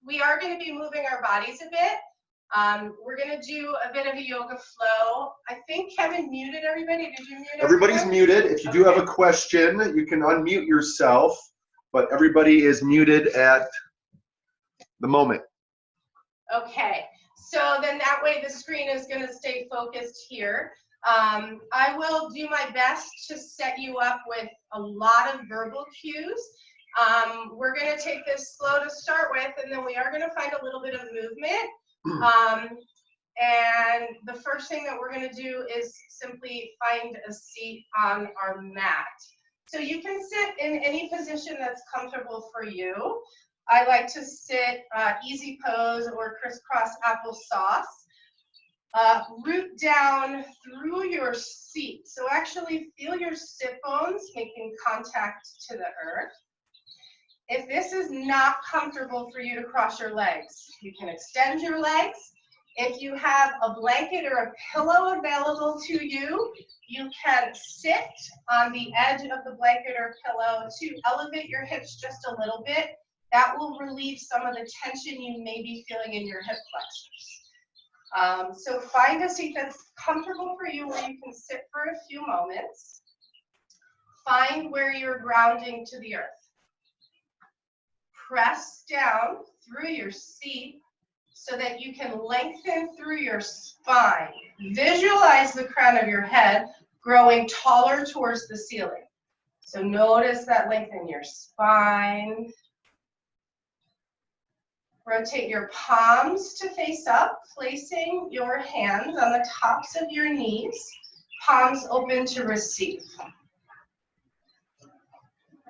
we are going to be moving our bodies a bit. We're going to do a bit of a yoga flow. I think Kevin muted everybody. Did you mute everybody? Everybody's muted. If you do have a question, you can unmute yourself, but everybody is muted at the moment. Okay, so then that way the screen is going to stay focused here. I will do my best to set you up with a lot of verbal cues. We're going to take this slow to start with, and then we are going to find a little bit of movement. And the first thing that we're going to do is simply find a seat on our mat. So you can sit in any position that's comfortable for you. I like to sit easy pose or crisscross applesauce. Root down through your seat. So actually feel your sit bones making contact to the earth. If this is not comfortable for you to cross your legs, you can extend your legs. If you have a blanket or a pillow available to you, you can sit on the edge of the blanket or pillow to elevate your hips just a little bit. That will relieve some of the tension you may be feeling in your hip flexors. So find a seat that's comfortable for you where you can sit for a few moments. Find where you're grounding to the earth. Press down through your seat so that you can lengthen through your spine. Visualize the crown of your head growing taller towards the ceiling. So notice that length in your spine. Rotate your palms to face up, placing your hands on the tops of your knees, palms open to receive.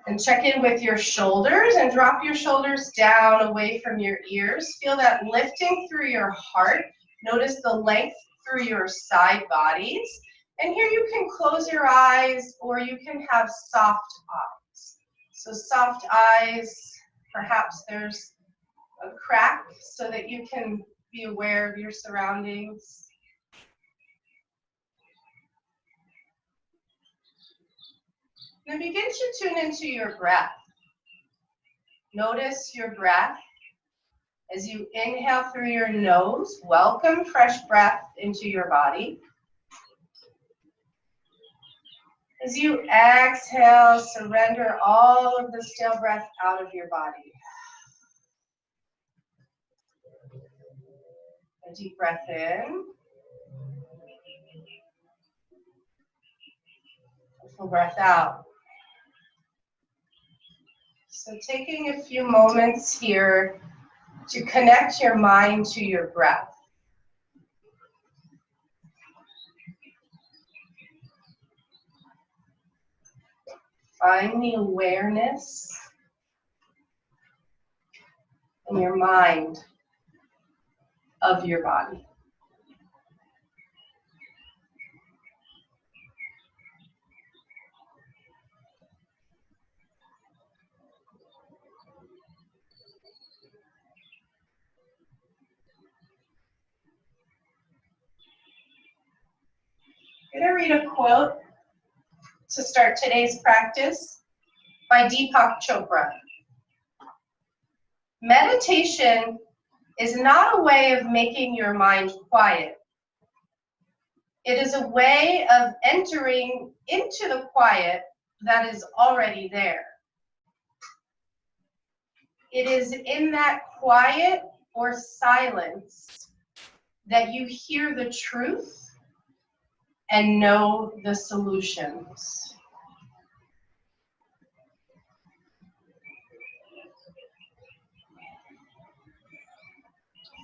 And check in with your shoulders and drop your shoulders down away from your ears. Feel that lifting through your heart. Notice the length through your side bodies. And here you can close your eyes or you can have soft eyes. So soft eyes, perhaps there's a crack so that you can be aware of your surroundings. Now begin to tune into your breath. Notice your breath. As you inhale through your nose, welcome fresh breath into your body. As you exhale, surrender all of the stale breath out of your body. A deep breath in. A full breath out. So taking a few moments here to connect your mind to your breath. Find the awareness in your mind of your body. I'm going to read a quote to start today's practice by Deepak Chopra. Meditation is not a way of making your mind quiet. It is a way of entering into the quiet that is already there. It is in that quiet or silence that you hear the truth and know the solutions.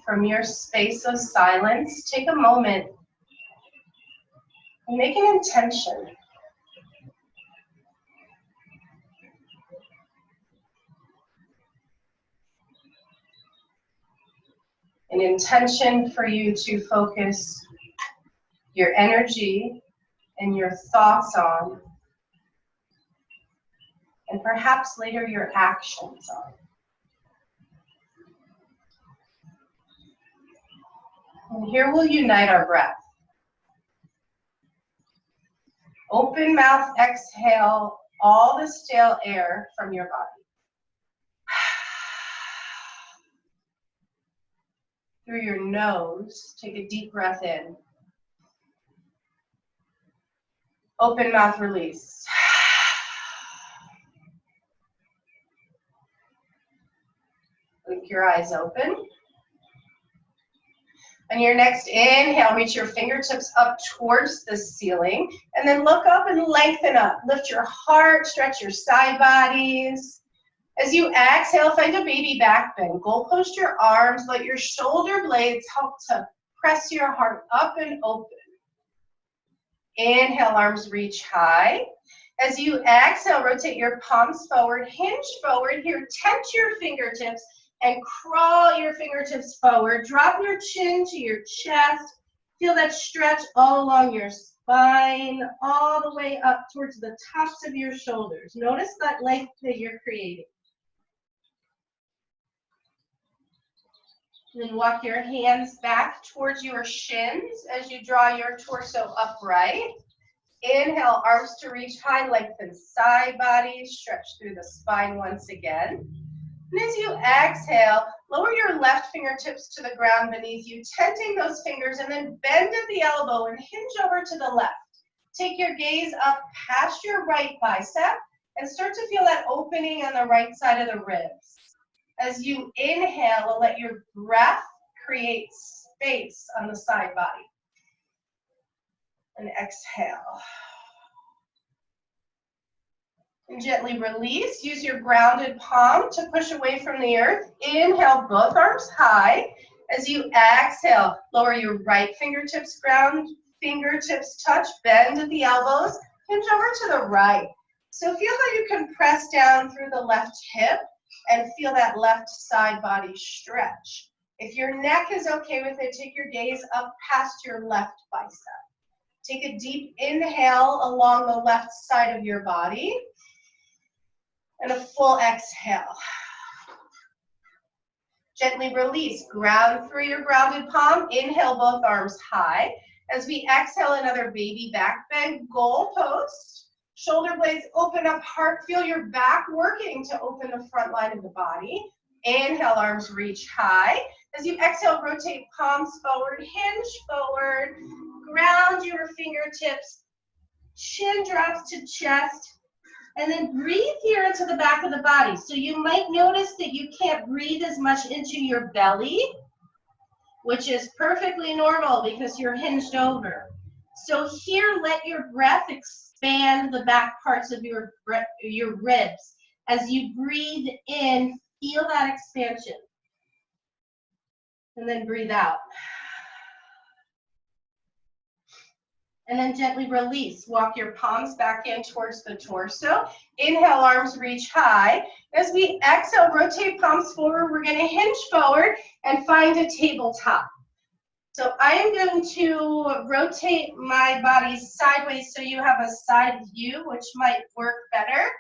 From your space of silence, take a moment and make an intention. An intention for you to focus your energy and your thoughts on, and perhaps later your actions on. And here we'll unite our breath. Open mouth, exhale all the stale air from your body. through your nose. Take a deep breath in. Open mouth, release. Blink your eyes open. On your next inhale, reach your fingertips up towards the ceiling, and then look up and lengthen up. Lift your heart, stretch your side bodies. As you exhale, find a baby back bend. Goal post your arms, let your shoulder blades help to press your heart up and open. Inhale, arms reach high. As you exhale, rotate your palms forward, hinge forward. Here, tense your fingertips and crawl your fingertips forward. Drop your chin to your chest. Feel that stretch all along your spine, all the way up towards the tops of your shoulders. Notice that length that you're creating. Then walk your hands back towards your shins as you draw your torso upright. Inhale, arms to reach high, lengthen side body, stretch through the spine once again. And as you exhale, lower your left fingertips to the ground beneath you, tenting those fingers, and then bend at the elbow and hinge over to the left. Take your gaze up past your right bicep and start to feel that opening on the right side of the ribs. As you inhale, let your breath create space on the side body. And exhale. And gently release. Use your grounded palm to push away from the earth. Inhale, both arms high. As you exhale, lower your right fingertips ground, fingertips touch, bend at the elbows, hinge over to the right. So feel how you can press down through the left hip and feel that left side body stretch. If your neck is okay with it, take your gaze up past your left bicep. Take a deep inhale along the left side of your body and a full exhale. Gently release, ground through your grounded palm, inhale both arms high. As we exhale, another baby back bend, goal post. Shoulder blades open up, heart, feel your back working to open the front line of the body. Inhale, arms reach high. As you exhale, rotate palms forward, hinge forward, ground your fingertips, chin drops to chest, and then breathe here into the back of the body. So you might notice that you can't breathe as much into your belly, which is perfectly normal because you're hinged over. So here, let your breath expand the back parts of your ribs. As you breathe in, feel that expansion. And then breathe out. And then gently release. Walk your palms back in towards the torso. Inhale, arms reach high. As we exhale, rotate palms forward. We're going to hinge forward and find a tabletop. So I am going to rotate my body sideways so you have a side view, which might work better.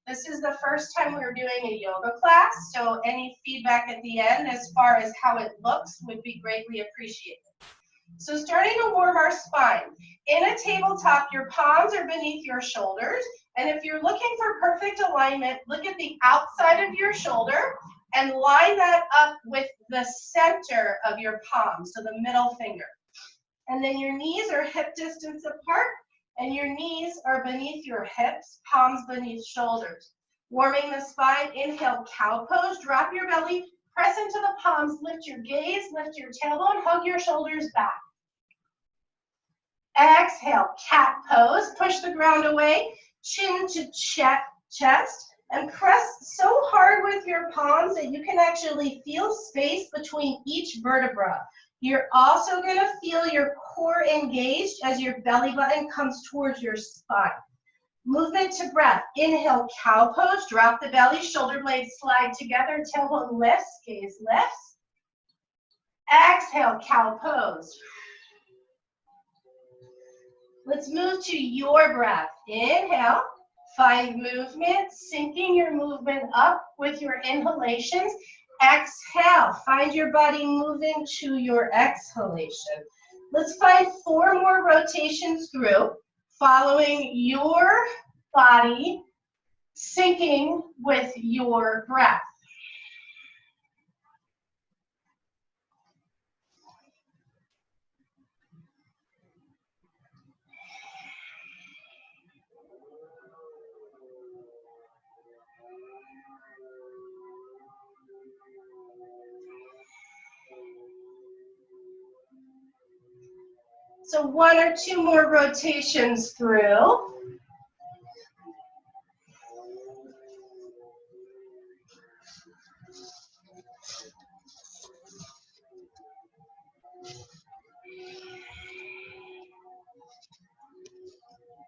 This is the first time we're doing a yoga class, so any feedback at the end as far as how it looks would be greatly appreciated. So starting to warm our spine. In a tabletop, your palms are beneath your shoulders, and if you're looking for perfect alignment, look at the outside of your shoulder and line that up with the center of your palm, so the middle finger. And then your knees are hip distance apart, and your knees are beneath your hips, palms beneath shoulders. Warming the spine, inhale, cow pose, drop your belly, press into the palms, lift your gaze, lift your tailbone, hug your shoulders back. Exhale, cat pose, push the ground away, chin to chest, and press so hard with your palms that you can actually feel space between each vertebra. You're also going to feel your core engaged as your belly button comes towards your spine. Movement to breath. Inhale, cow pose, drop the belly, shoulder blades slide together, tailbone lifts, gaze lifts. Exhale, cow pose. Let's move to your breath. Inhale, find movement, syncing your movement up with your inhalations. Exhale, find your body moving to your exhalation. Let's find 4 more rotations through, following your body, syncing with your breath. So 1 or 2 more rotations through.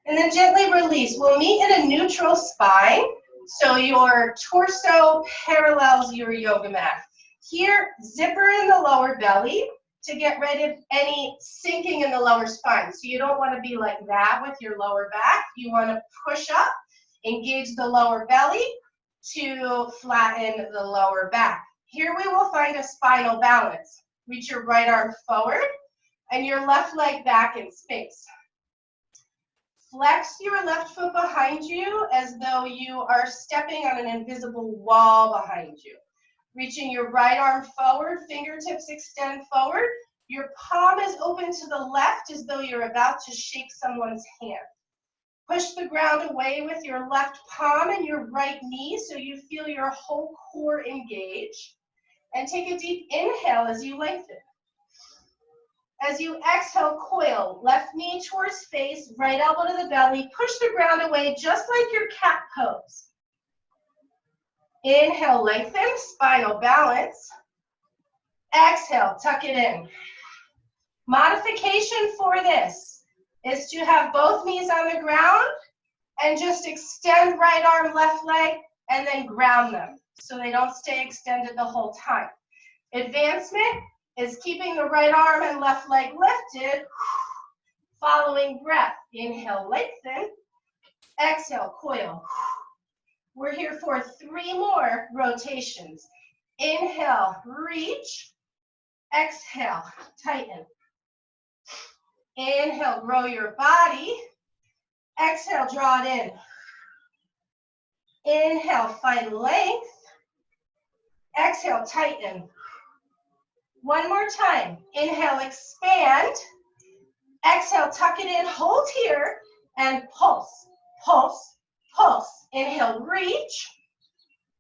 And then gently release. We'll meet in a neutral spine, so your torso parallels your yoga mat. Here, zipper in the lower belly to get rid of any sinking in the lower spine. So you don't want to be like that with your lower back. You want to push up, engage the lower belly to flatten the lower back. Here we will find a spinal balance. Reach your right arm forward and your left leg back in space. Flex your left foot behind you as though you are stepping on an invisible wall behind you. Reaching your right arm forward, fingertips extend forward. Your palm is open to the left as though you're about to shake someone's hand. Push the ground away with your left palm and your right knee so you feel your whole core engage. And take a deep inhale as you lengthen. As you exhale, coil, left knee towards face, right elbow to the belly. Push the ground away just like your cat pose. Inhale, lengthen, spinal balance. Exhale, tuck it in. Modification for this is to have both knees on the ground and just extend right arm, left leg, and then ground them so they don't stay extended the whole time. Advancement is keeping the right arm and left leg lifted, following breath. Inhale, lengthen. Exhale, coil. We're here for 3 more rotations. Inhale, reach. Exhale, tighten. Inhale, grow your body. Exhale, draw it in. Inhale, find length. Exhale, tighten. One more time. Inhale, expand. Exhale, tuck it in, hold here, and pulse, pulse, pulse. Inhale, reach.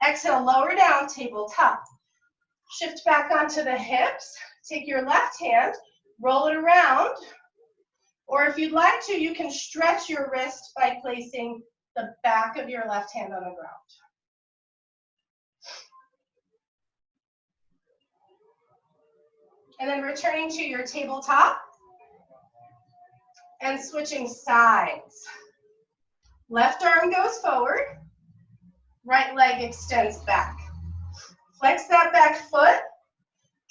Exhale, lower down, tabletop. Shift back onto the hips. Take your left hand, roll it around. Or if you'd like to, you can stretch your wrist by placing the back of your left hand on the ground. And then returning to your tabletop and switching sides. Left arm goes forward, right leg extends back. Flex that back foot,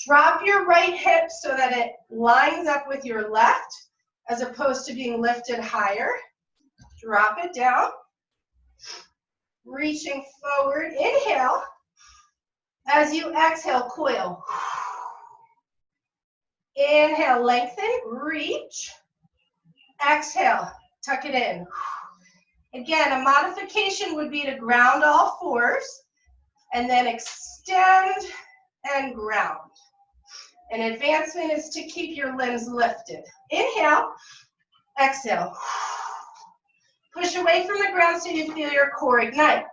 drop your right hip so that it lines up with your left as opposed to being lifted higher. Drop it down, reaching forward, inhale. As you exhale, coil. Inhale, lengthen, reach. Exhale, tuck it in. Again, a modification would be to ground all fours and then extend and ground. An advancement is to keep your limbs lifted. Inhale, exhale. Push away from the ground so you feel your core ignite.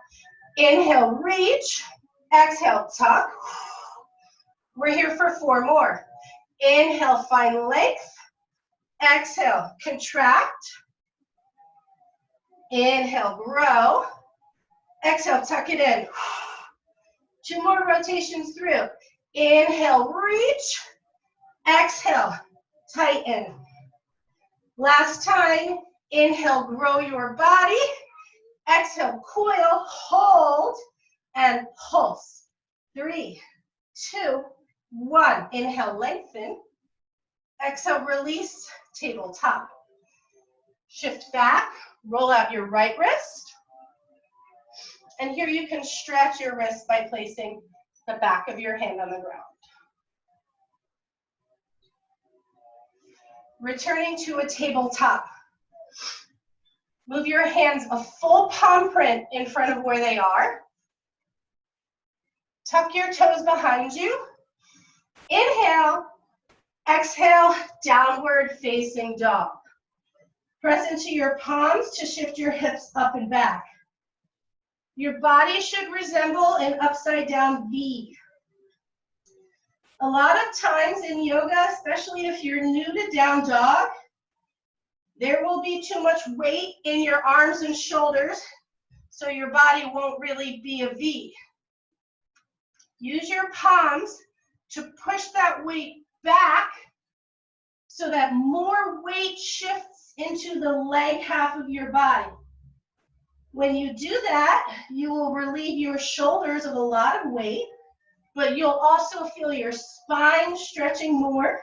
Inhale, reach. Exhale, tuck. We're here for 4 more. Inhale, find length. Exhale, contract. Inhale, grow. Exhale, tuck it in. 2 more rotations through. Inhale, reach. Exhale, tighten. Last time, inhale, grow your body. Exhale, coil, hold, and pulse. 3, 2, 1. Inhale, lengthen. Exhale, release, tabletop. Shift back, roll out your right wrist. And here you can stretch your wrist by placing the back of your hand on the ground. Returning to a tabletop. Move your hands a full palm print in front of where they are. Tuck your toes behind you. Inhale, exhale, downward facing dog. Press into your palms to shift your hips up and back. Your body should resemble an upside down V. A lot of times in yoga, especially if you're new to down dog, There will be too much weight in your arms and shoulders, so your body won't really be a V. Use your palms to push that weight back so that more weight shifts into the leg half of your body. When you do that, you will relieve your shoulders of a lot of weight, but you'll also feel your spine stretching more,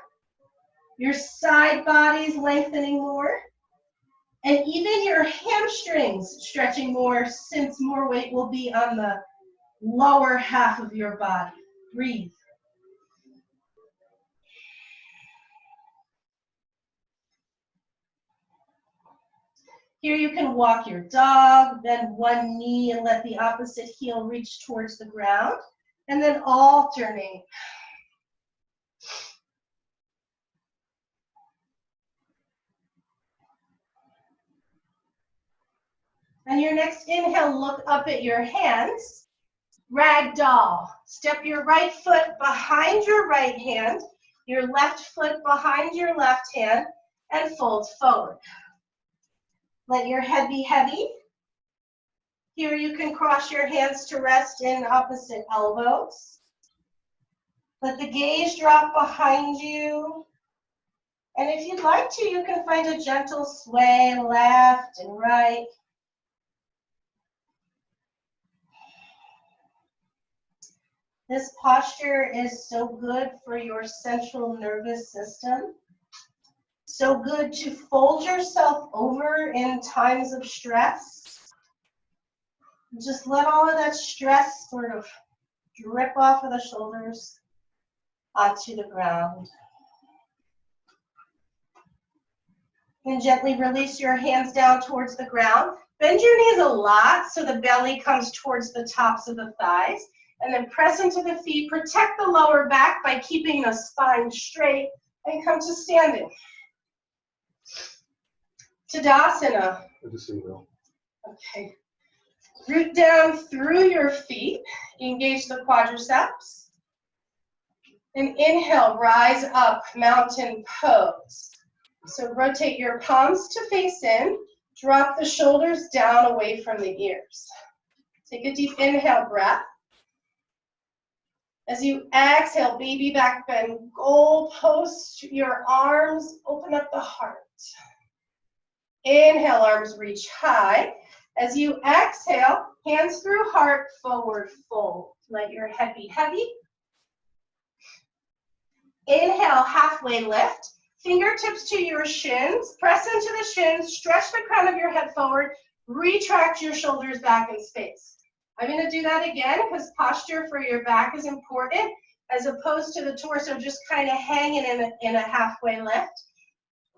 your side bodies lengthening more, and even your hamstrings stretching more, since more weight will be on the lower half of your body. Breathe. Here you can walk your dog, bend one knee and let the opposite heel reach towards the ground, and then alternate. On your next inhale, look up at your hands. Ragdoll. Step your right foot behind your right hand, your left foot behind your left hand, and fold forward. Let your head be heavy. Here you can cross your hands to rest in opposite elbows. Let the gaze drop behind you. And if you'd like to, you can find a gentle sway left and right. This posture is so good for your central nervous system. So good to fold yourself over in times of stress. Just let all of that stress sort of drip off of the shoulders onto the ground. And gently release your hands down towards the ground. Bend your knees a lot so the belly comes towards the tops of the thighs. And then press into the feet. Protect the lower back by keeping the spine straight and come to standing. Tadasana. Good to see you. Okay. Root down through your feet. Engage the quadriceps. And inhale, rise up, mountain pose. So rotate your palms to face in. Drop the shoulders down away from the ears. Take a deep inhale breath. As you exhale, baby back bend, goal post your arms, open up the heart. Inhale, arms reach high. As you exhale, hands through heart, forward fold. Let your head be heavy. Inhale, halfway lift. Fingertips to your shins. Press into the shins. Stretch the crown of your head forward. Retract your shoulders back in space. I'm going to do that again because posture for your back is important as opposed to the torso just kind of hanging in a halfway lift.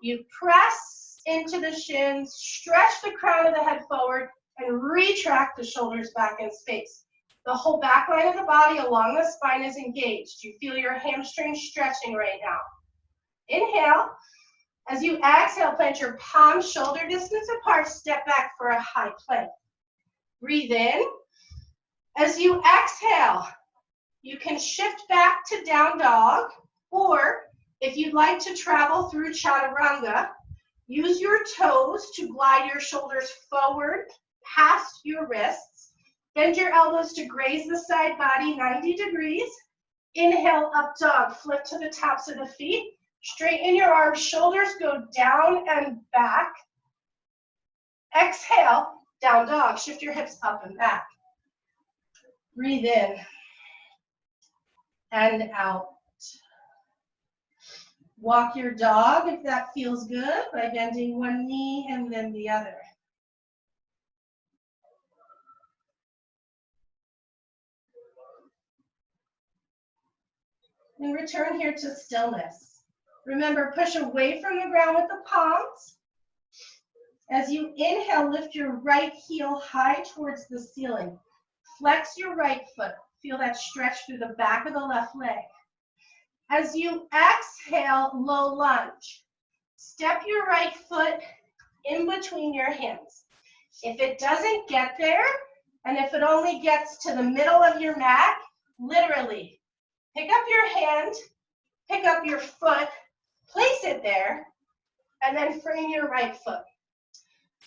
You press into the shins, stretch the crown of the head forward, and retract the shoulders back in space. The whole back line of the body along the spine is engaged. You feel your hamstrings stretching right now. Inhale. As you exhale, plant your palms shoulder distance apart, step back for a high plank. Breathe in. As you exhale, you can shift back to down dog, or if you'd like to travel through chaturanga, use your toes to glide your shoulders forward past your wrists. Bend your elbows to graze the side body 90 degrees. Inhale, up dog, flip to the tops of the feet. Straighten your arms, shoulders go down and back. Exhale, down dog, shift your hips up and back. Breathe in and out. Walk your dog if that feels good by bending one knee and then the other. And return here to stillness. Remember, push away from the ground with the palms. As you inhale, lift your right heel high towards the ceiling. Flex your right foot. Feel that stretch through the back of the left leg. As you exhale, low lunge. Step your right foot in between your hands. If it doesn't get there, and if it only gets to the middle of your mat, literally, pick up your hand, pick up your foot, place it there, And then frame your right foot.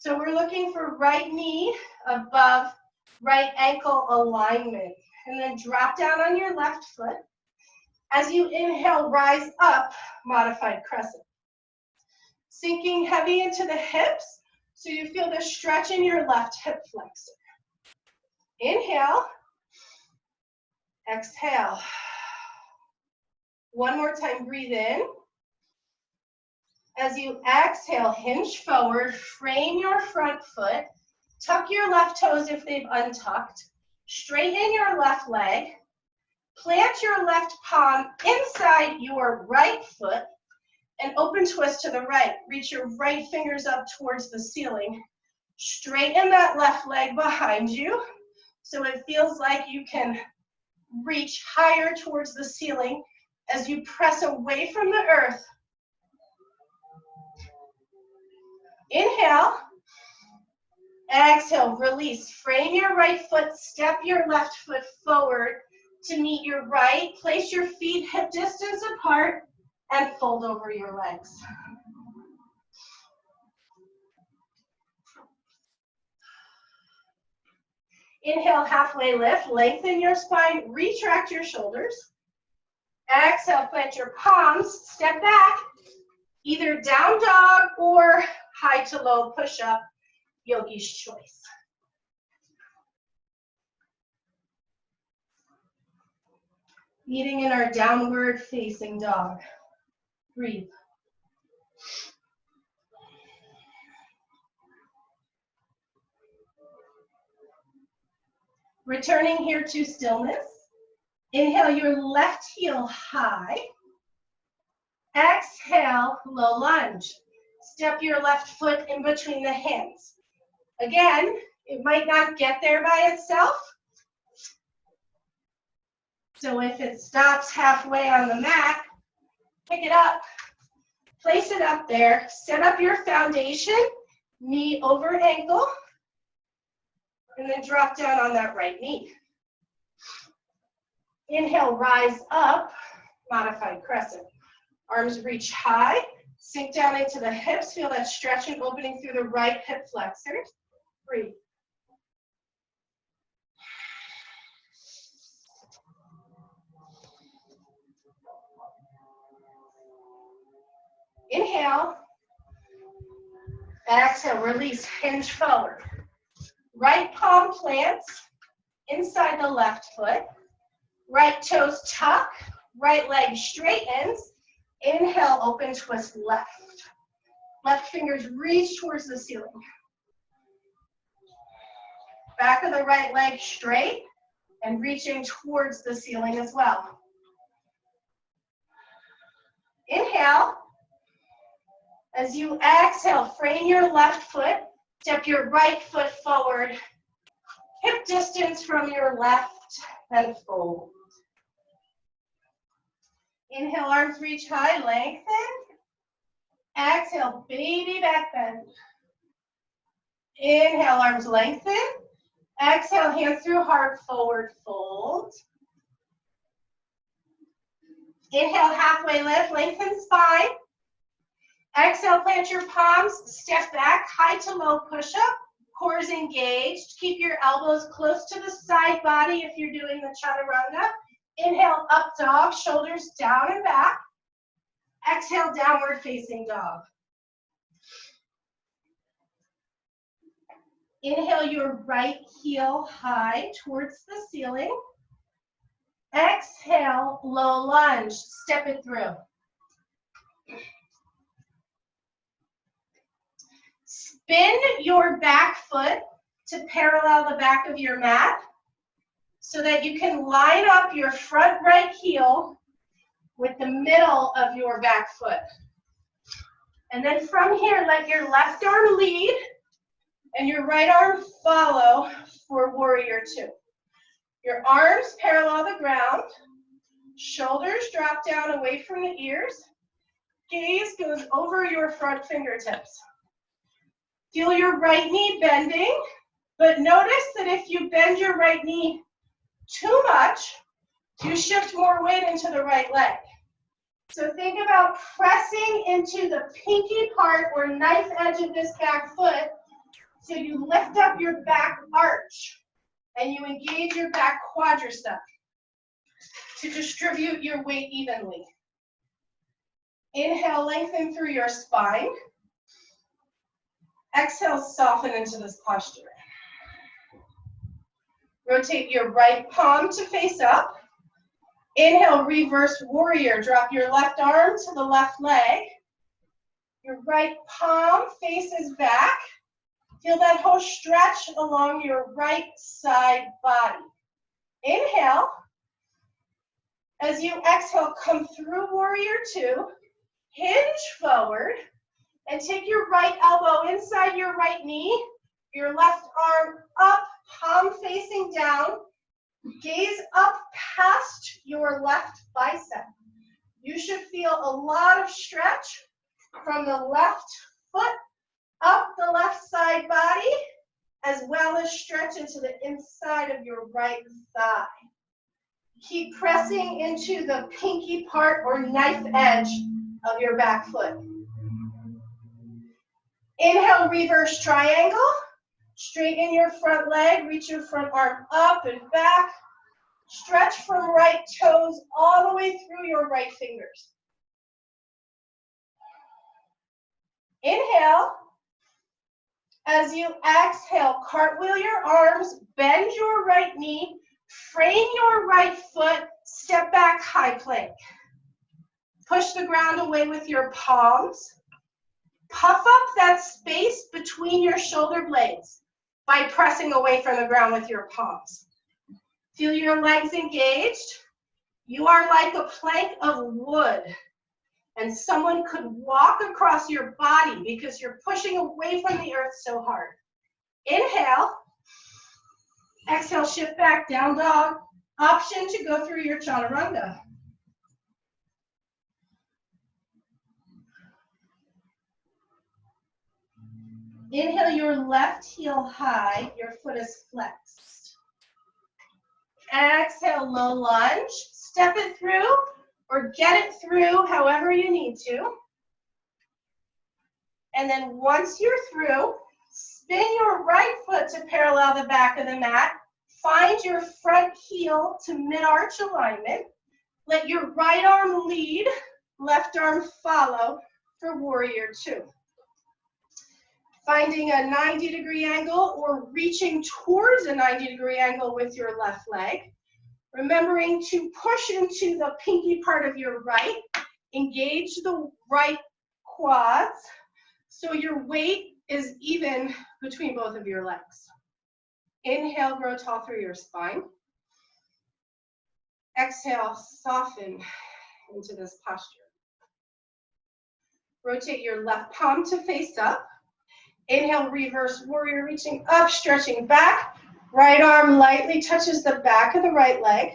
So we're looking for right knee above right ankle alignment. And then drop down on your left foot. As you inhale, rise up, modified crescent. Sinking heavy into the hips, so you feel the stretch in your left hip flexor. Inhale, exhale. One more time, breathe in. As you exhale, hinge forward, frame your front foot, tuck your left toes if they've untucked, straighten your left leg, plant your left palm inside your right foot, and open twist to the right. Reach your right fingers up towards the ceiling. Straighten that left leg behind you so it feels like you can reach higher towards the ceiling as you press away from the earth. Inhale. Exhale, release. Frame your right foot, step your left foot forward to meet your right. Place your feet hip distance apart and fold over your legs. Inhale, halfway lift. Lengthen your spine, retract your shoulders. Exhale, plant your palms, step back. Either down dog or high to low push-up, yogi's choice. Meeting in our downward facing dog. Breathe. Returning here to stillness. Inhale your left heel high. Exhale, low lunge. Step your left foot in between the hands. Again, it might not get there by itself. So if it stops halfway on the mat, pick it up. Place it up there. Set up your foundation, knee over ankle, and then drop down on that right knee. Inhale, rise up, modified crescent. Arms reach high, sink down into the hips, feel that stretch and opening through the right hip flexors. Breathe. Inhale. Exhale, release, hinge forward. Right palm plants inside the left foot. Right toes tuck, right leg straightens. Inhale, open twist left. Left fingers reach towards the ceiling. Back of the right leg straight and reaching towards the ceiling as well. Inhale. As you exhale, frame your left foot, step your right foot forward, hip distance from your left, and fold. Inhale, arms reach high, lengthen. Exhale, baby back bend. Inhale, arms lengthen. Exhale, hands through heart, forward fold. Inhale, halfway lift, lengthen spine. Exhale, plant your palms, step back, high to low push-up, core is engaged. Keep your elbows close to the side body if you're doing the chaturanga. Inhale, up dog, shoulders down and back. Exhale, downward facing dog. Inhale your right heel high towards the ceiling. Exhale, low lunge, step it through. Spin your back foot to parallel the back of your mat so that you can line up your front right heel with the middle of your back foot. And then from here, let your left arm lead and your right arm follow for warrior two. Your arms parallel the ground, shoulders drop down away from the ears, gaze goes over your front fingertips. Feel your right knee bending, but notice that if you bend your right knee too much, you shift more weight into the right leg. So think about pressing into the pinky part or knife edge of this back foot. So you lift up your back arch and you engage your back quadricep to distribute your weight evenly. Inhale, lengthen through your spine. Exhale, soften into this posture. Rotate your right palm to face up. Inhale, reverse warrior. Drop your left arm to the left leg. Your right palm faces back. Feel that whole stretch along your right side body. Inhale. As you exhale, come through warrior two. Hinge forward. And take your right elbow inside your right knee. Your left arm up, palm facing down. Gaze up past your left bicep. You should feel a lot of stretch from the left foot up the left side body, as well as stretch into the inside of your right thigh. Keep pressing into the pinky part or knife edge of your back foot. Inhale, reverse triangle. Straighten your front leg, reach your front arm up and back. Stretch from right toes all the way through your right fingers. Inhale. As you exhale, cartwheel your arms, bend your right knee, frame your right foot, step back, high plank. Push the ground away with your palms. Puff up that space between your shoulder blades by pressing away from the ground with your palms. Feel your legs engaged. You are like a plank of wood, and someone could walk across your body because you're pushing away from the earth so hard. Inhale. Exhale, shift back, down dog. Option to go through your chaturanga. Inhale your left heel high, your foot is flexed. Exhale, low lunge. Step it through or get it through however you need to. And then once you're through, spin your right foot to parallel the back of the mat. Find your front heel to mid-arch alignment. Let your right arm lead, left arm follow for warrior two. Finding a 90-degree angle or reaching towards a 90-degree angle with your left leg. Remembering to push into the pinky part of your right. Engage the right quads so your weight is even between both of your legs. Inhale, grow tall through your spine. Exhale, soften into this posture. Rotate your left palm to face up. Inhale, reverse warrior, reaching up, stretching back. Right arm lightly touches the back of the right leg.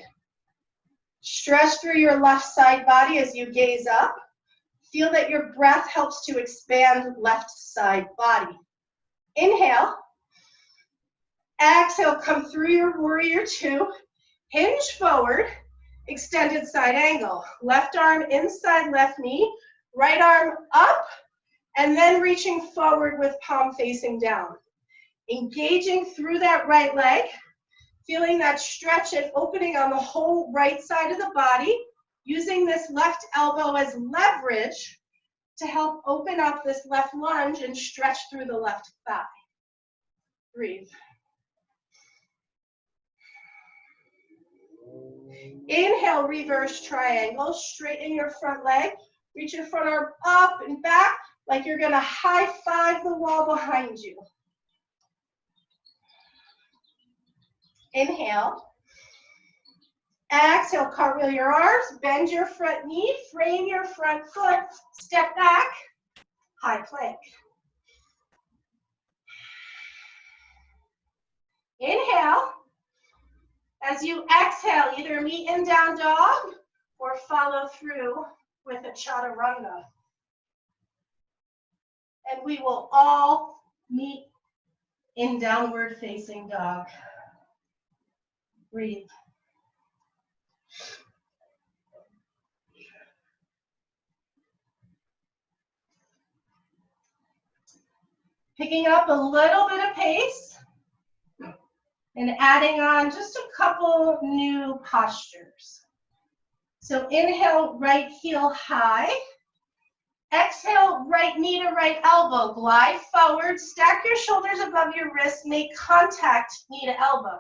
Stretch through your left side body as you gaze up. Feel that your breath helps to expand left side body. Inhale. Exhale, come through your warrior two. Hinge forward, extended side angle. Left arm inside left knee. Right arm up, and then reaching forward with palm facing down. Engaging through that right leg, feeling that stretch and opening on the whole right side of the body, using this left elbow as leverage to help open up this left lunge and stretch through the left thigh. Breathe. Inhale, reverse triangle, straighten your front leg, reach your front arm up and back like you're gonna high five the wall behind you. Inhale. Exhale, cartwheel your arms, bend your front knee, frame your front foot, step back, high plank. Inhale. As you exhale, either meet in down dog or follow through with a chaturanga. And we will all meet in downward facing dog. Breathe. Picking up a little bit of pace and adding on just a couple new postures. So inhale, right heel high. Exhale, right knee to right elbow. Glide forward, stack your shoulders above your wrists, make contact knee to elbow.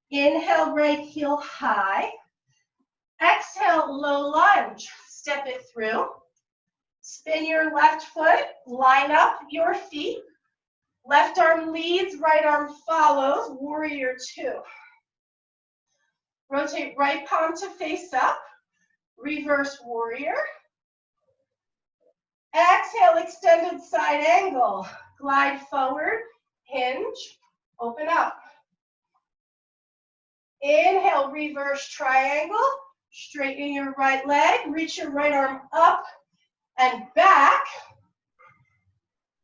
Inhale, right heel high. Exhale, low lunge. Step it through. Spin your left foot, line up your feet. Left arm leads, right arm follows, warrior two. Rotate right palm to face up, reverse warrior. Exhale, extended side angle. Glide forward, hinge, open up. Inhale, reverse triangle. Straighten your right leg, reach your right arm up and back.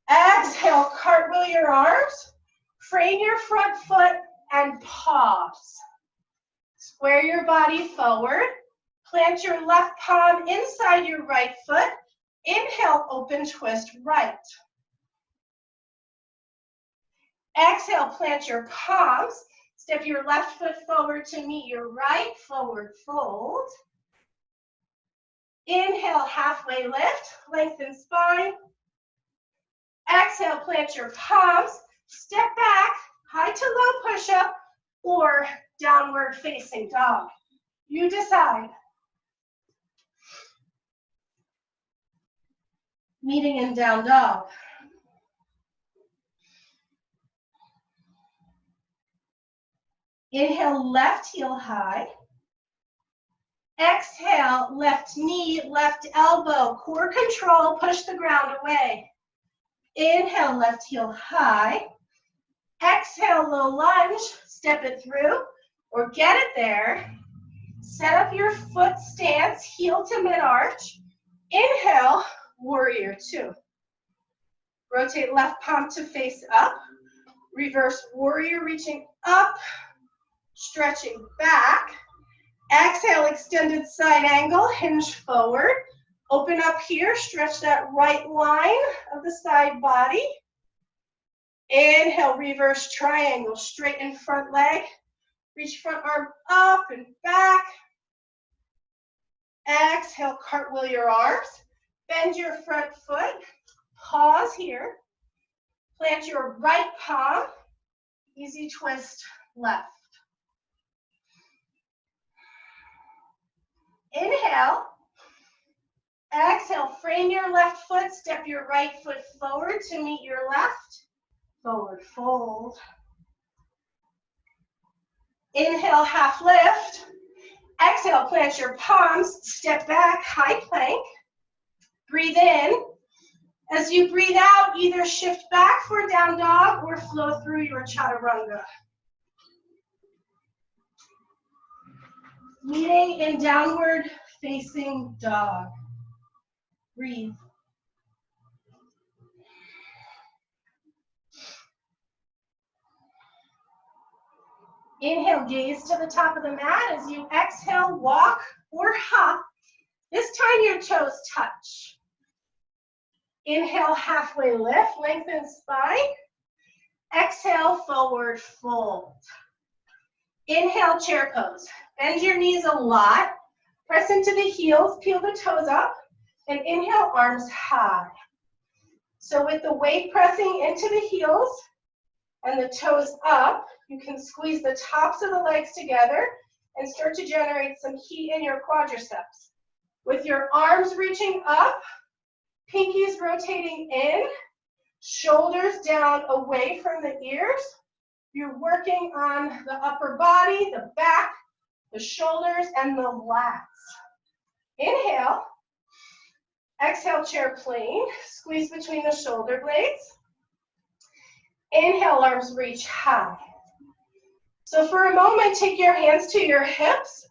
Exhale, cartwheel your arms. Frame your front foot and pause. Square your body forward. Plant your left palm inside your right foot. Inhale, open twist right. Exhale, plant your palms. Step your left foot forward to meet your right, forward fold. Inhale, halfway lift, lengthen spine. Exhale, plant your palms. Step back, high to low push-up or downward facing dog. You decide. Meeting in down dog. Inhale, left heel high. Exhale, left knee, left elbow. Core control, push the ground away. Inhale, left heel high. Exhale, low lunge, step it through or get it there. Set up your foot stance, heel to mid-arch. Inhale, warrior two. Rotate left palm to face up. Reverse warrior, reaching up, stretching back. Exhale, extended side angle, hinge forward. Open up here, stretch that right line of the side body. Inhale, reverse triangle, straighten front leg. Reach front arm up and back. Exhale, cartwheel your arms. Bend your front foot. Pause here. Plant your right palm. Easy twist left. Inhale. Exhale, frame your left foot, step your right foot forward to meet your left. Forward fold. Inhale, half lift. Exhale, plant your palms, step back, high plank. Breathe in. As you breathe out, either shift back for down dog or flow through your chaturanga. Meeting in downward facing dog. Breathe. Inhale, gaze to the top of the mat. As you exhale, walk or hop. This time your toes touch. Inhale, halfway lift, lengthen spine. Exhale, forward fold. Inhale, chair pose. Bend your knees a lot. Press into the heels, peel the toes up. And inhale, arms high. So with the weight pressing into the heels and the toes up, you can squeeze the tops of the legs together and start to generate some heat in your quadriceps. With your arms reaching up, pinkies rotating in, shoulders down away from the ears, you're working on the upper body, the back, the shoulders, and the lats. Inhale. Exhale, chair plane. Squeeze between the shoulder blades. Inhale, arms reach high. So for a moment, take your hands to your hips.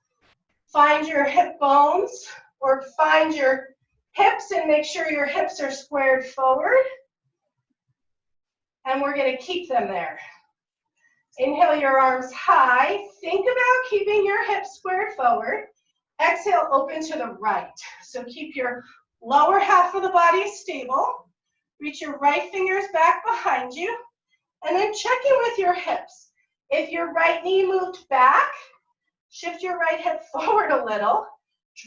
Find your hip bones or find your hips and make sure your hips are squared forward. And we're going to keep them there. Inhale your arms high. Think about keeping your hips squared forward. Exhale, open to the right. So keep your lower half of the body stable. Reach your right fingers back behind you, and then check in with your hips. If your right knee moved back, shift your right hip forward a little.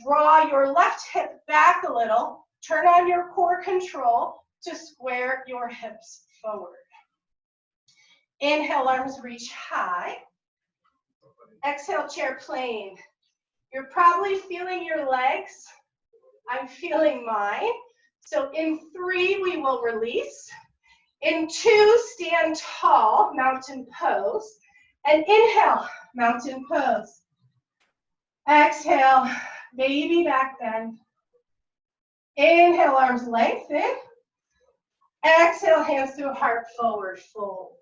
Draw your left hip back a little. Turn on your core control to square your hips forward. Inhale, arms reach high. Exhale, chair plane. You're probably feeling your legs. I'm feeling mine. So in 3, we will release. In 2, stand tall, mountain pose. And inhale, mountain pose. Exhale, baby back bend. Inhale, arms lengthen. Exhale, hands through heart, forward fold.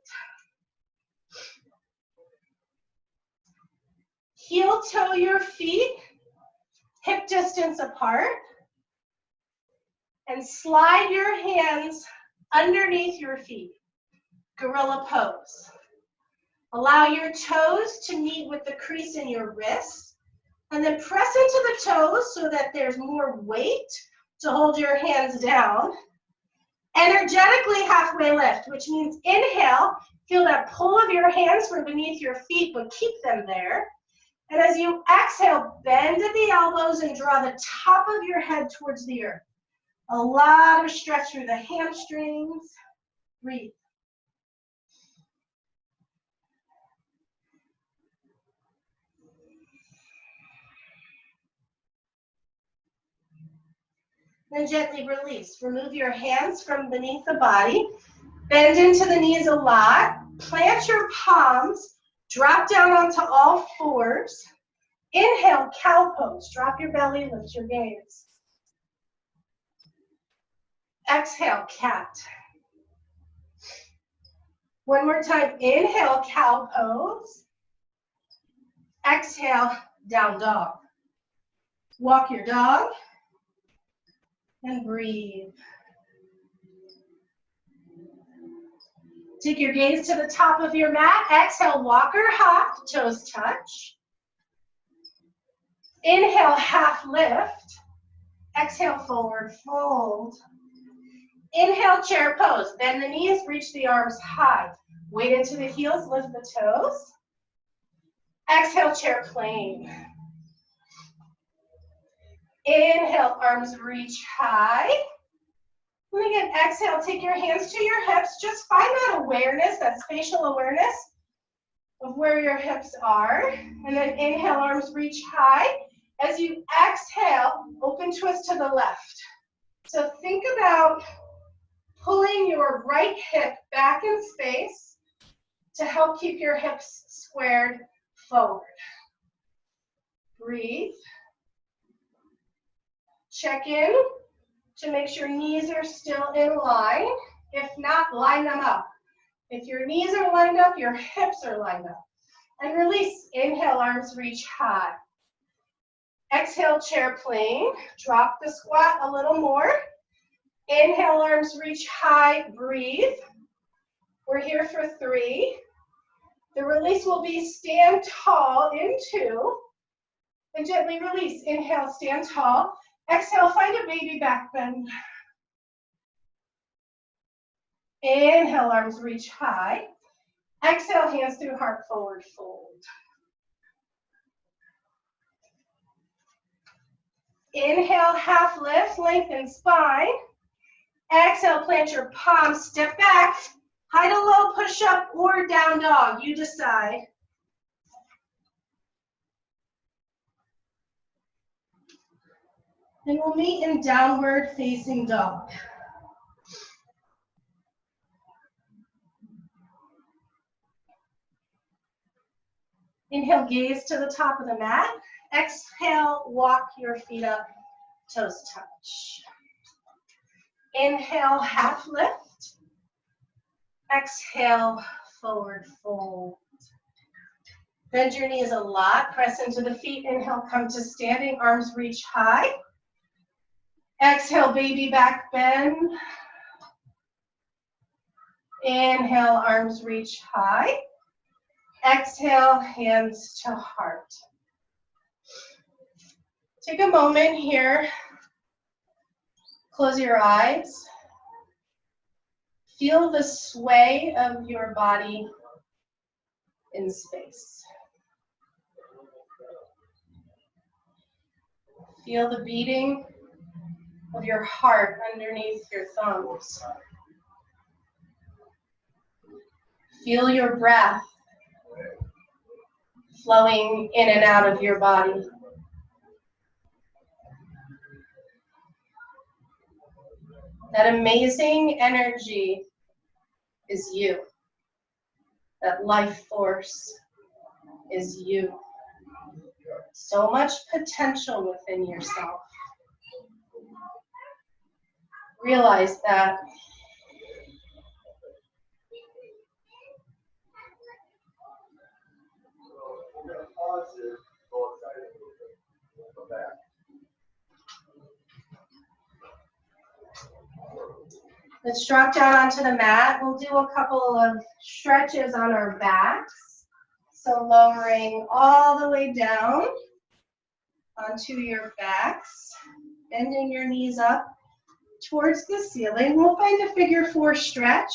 Heel toe your feet, hip distance apart. And slide your hands underneath your feet. Gorilla pose. Allow your toes to meet with the crease in your wrists. And then press into the toes so that there's more weight to hold your hands down. Energetically halfway lift, which means inhale, feel that pull of your hands from beneath your feet, but keep them there. And as you exhale, bend at the elbows and draw the top of your head towards the earth. A lot of stretch through the hamstrings. Breathe. Then gently release. Remove your hands from beneath the body. Bend into the knees a lot. Plant your palms. Drop down onto all fours. Inhale, cow pose. Drop your belly, lift your gaze. Exhale, cat. One more time. Inhale, cow pose. Exhale, down dog. Walk your dog. And breathe. Take your gaze to the top of your mat. Exhale, walker hop, toes touch. Inhale, half lift. Exhale, forward fold. Inhale, chair pose. Bend the knees, reach the arms high. Weight into the heels, lift the toes. Exhale, chair plane. Inhale, arms reach high. And again, exhale, take your hands to your hips. Just find that awareness, that spatial awareness of where your hips are. And then inhale, arms reach high. As you exhale, open twist to the left. So think about pulling your right hip back in space to help keep your hips squared forward. Breathe. Check in to make sure knees are still in line. If not, line them up. If your knees are lined up, your hips are lined up. And release. Inhale, arms reach high. Exhale, chair plane. Drop the squat a little more. Inhale, arms reach high. Breathe. We're here for 3. The release will be stand tall in 2. And gently release. Inhale, stand tall. Exhale, find a baby back bend. Inhale, arms reach high. Exhale, hands through heart, forward fold. Inhale, half lift, lengthen spine. Exhale, plant your palms, step back. High to low, push up, or down dog, you decide. And we'll meet in downward facing dog. Inhale, gaze to the top of the mat. Exhale, walk your feet up, toes touch. Inhale, half lift. Exhale, forward fold. Bend your knees a lot, press into the feet. Inhale, come to standing, arms reach high. Exhale, baby back bend. Inhale, arms reach high. Exhale, hands to heart. Take a moment here. Close your eyes. Feel the sway of your body in space. Feel the beating of your heart underneath your thumbs. Feel your breath flowing in and out of your body. That amazing energy is you. That life force is you. So much potential within yourself. Realize that. We're going to pause here, go outside a little bit. We'll come back. Let's drop down onto the mat. We'll do a couple of stretches on our backs. So lowering all the way down onto your backs, bending your knees up towards the ceiling. We'll find a figure 4 stretch.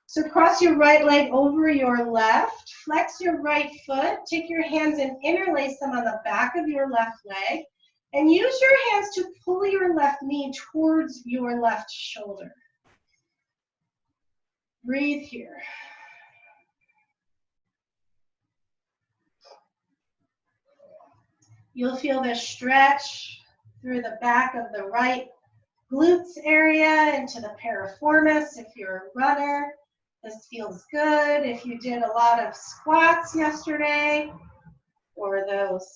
So cross your right leg over your left, flex your right foot, take your hands and interlace them on the back of your left leg, and use your hands to pull your left knee towards your left shoulder. Breathe here. You'll feel this stretch through the back of the right glutes area into the piriformis if you're a runner. This feels good if you did a lot of squats yesterday, or those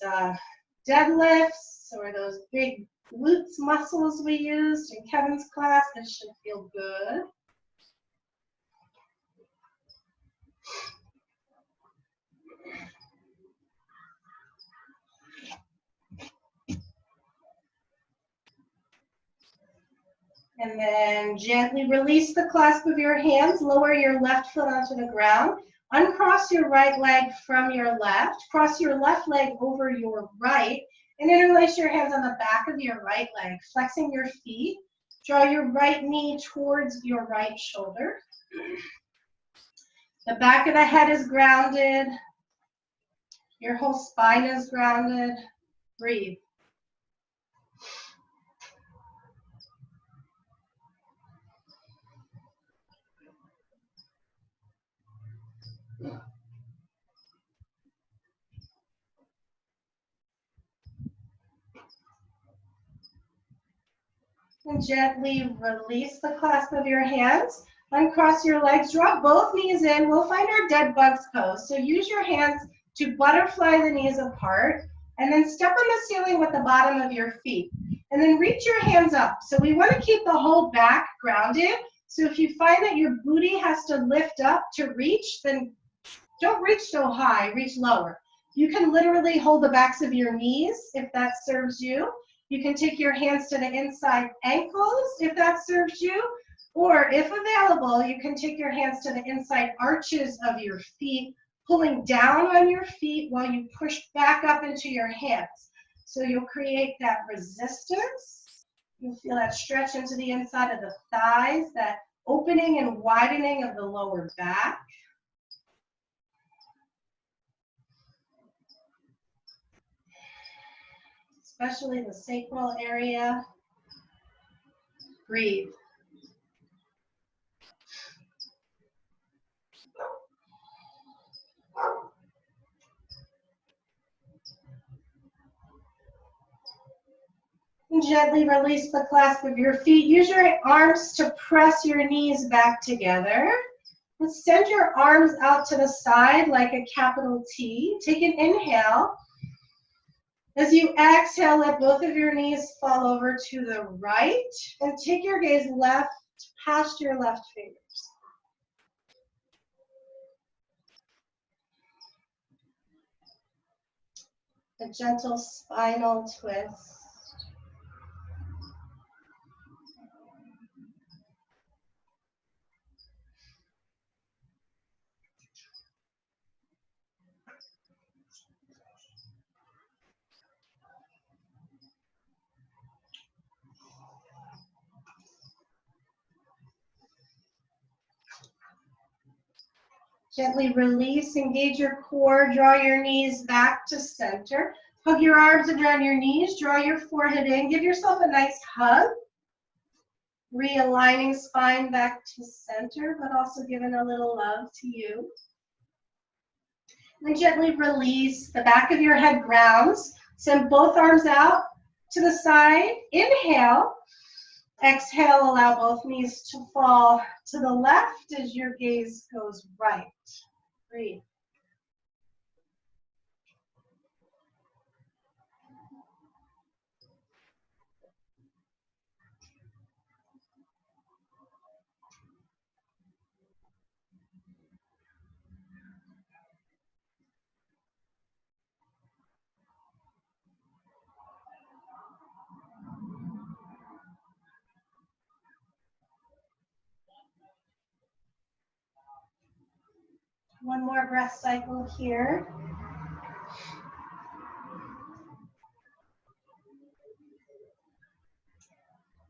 deadlifts, or those big glutes muscles we used in Kevin's class. This should feel good. And then gently release the clasp of your hands, lower your left foot onto the ground, uncross your right leg from your left, cross your left leg over your right, and interlace your hands on the back of your right leg, flexing your feet. Draw your right knee towards your right shoulder. The back of the head is grounded. Your whole spine is grounded. Breathe. And gently release the clasp of your hands. Uncross your legs, drop both knees in. We'll find our dead bugs pose. So use your hands to butterfly the knees apart, and then step on the ceiling with the bottom of your feet. And then reach your hands up. So we want to keep the whole back grounded. So if you find that your booty has to lift up to reach, then don't reach so high, reach lower. You can literally hold the backs of your knees if that serves you. You can take your hands to the inside ankles if that serves you. Or if available, you can take your hands to the inside arches of your feet, pulling down on your feet while you push back up into your hands. So you'll create that resistance. You'll feel that stretch into the inside of the thighs, that opening and widening of the lower back. Especially the sacral area. Breathe. And gently release the clasp of your feet. Use your arms to press your knees back together. And send your arms out to the side like a capital T. Take an inhale. As you exhale, let both of your knees fall over to the right, and take your gaze left past your left fingers. A gentle spinal twist. Gently release, engage your core, draw your knees back to center. Hug your arms around your knees, draw your forehead in, give yourself a nice hug. Realigning spine back to center, but also giving a little love to you. And gently release, the back of your head grounds. Send both arms out to the side. Inhale. Exhale, allow both knees to fall to the left as your gaze goes right. Breathe. One more breath cycle here.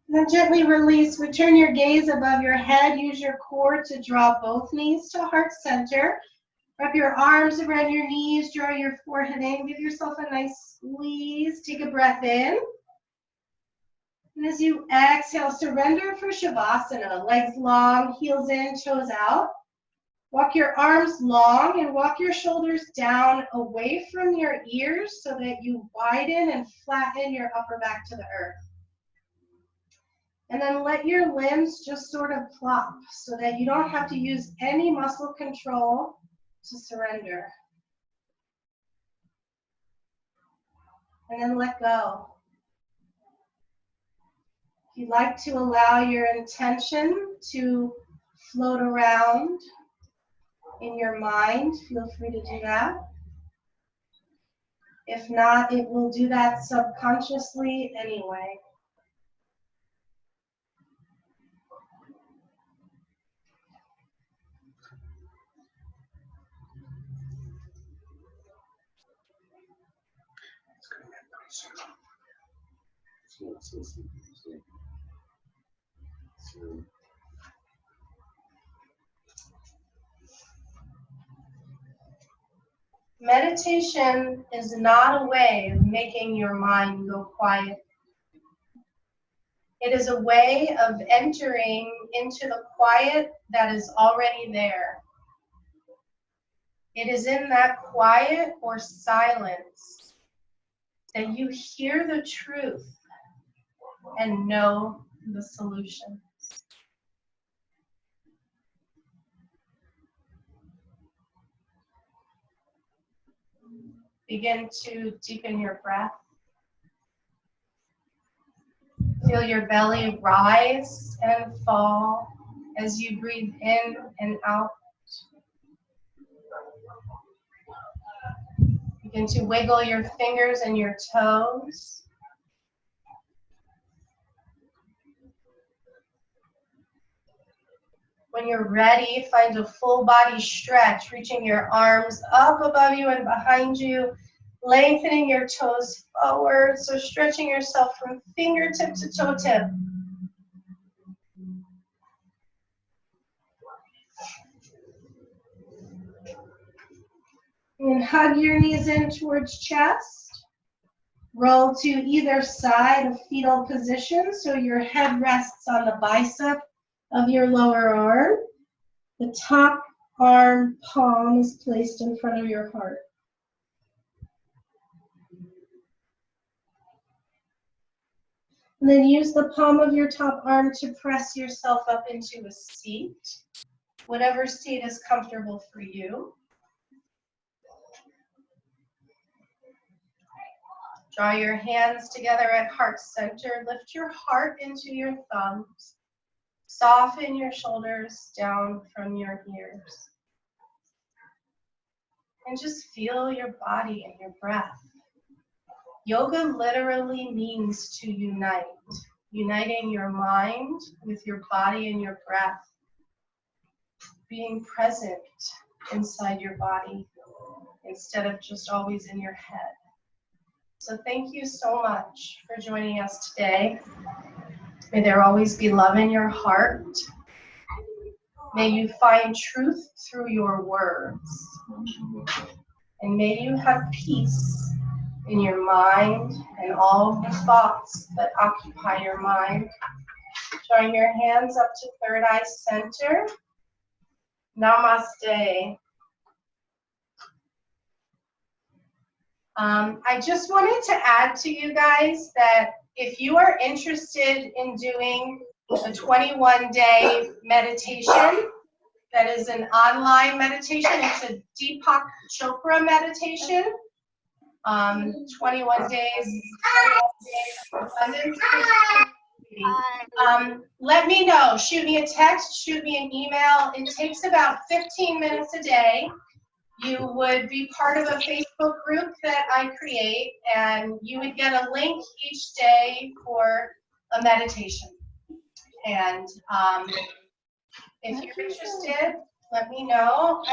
Then gently release, return your gaze above your head. Use your core to draw both knees to heart center. Wrap your arms around your knees, draw your forehead in. Give yourself a nice squeeze. Take a breath in. And as you exhale, surrender for Shavasana. Legs long, heels in, toes out. Walk your arms long and walk your shoulders down away from your ears so that you widen and flatten your upper back to the earth. And then let your limbs just sort of plop so that you don't have to use any muscle control to surrender. And then let go. If you'd like to allow your intention to float around in your mind, feel free to do that. If not, it will do that subconsciously anyway. Meditation is not a way of making your mind go quiet. It is a way of entering into the quiet that is already there. It is in that quiet or silence that you hear the truth and know the solution. Begin to deepen your breath. Feel your belly rise and fall as you breathe in and out. Begin to wiggle your fingers and your toes. When you're ready, find a full body stretch, reaching your arms up above you and behind you, lengthening your toes forward, so stretching yourself from fingertip to toe tip. And hug your knees in towards chest. Roll to either side of fetal position, so your head rests on the bicep of your lower arm. The top arm palm is placed in front of your heart. And then use the palm of your top arm to press yourself up into a seat, whatever seat is comfortable for you. Draw your hands together at heart center. Lift your heart into your thumbs. Soften your shoulders down from your ears. And just feel your body and your breath. Yoga literally means to unite. Uniting your mind with your body and your breath. Being present inside your body instead of just always in your head. So thank you so much for joining us today. May there always be love in your heart. May you find truth through your words. And may you have peace in your mind and all the thoughts that occupy your mind. Drawing your hands up to third eye center. Namaste. I just wanted to add to you guys that if you are interested in doing a 21-day meditation, that is an online meditation. It's a Deepak Chopra meditation. 21 days of abundance. Let me know. Shoot me a text, shoot me an email. It takes about 15 minutes a day. You would be part of a Facebook group that I create, and you would get a link each day for a meditation. And if you're interested, let me know.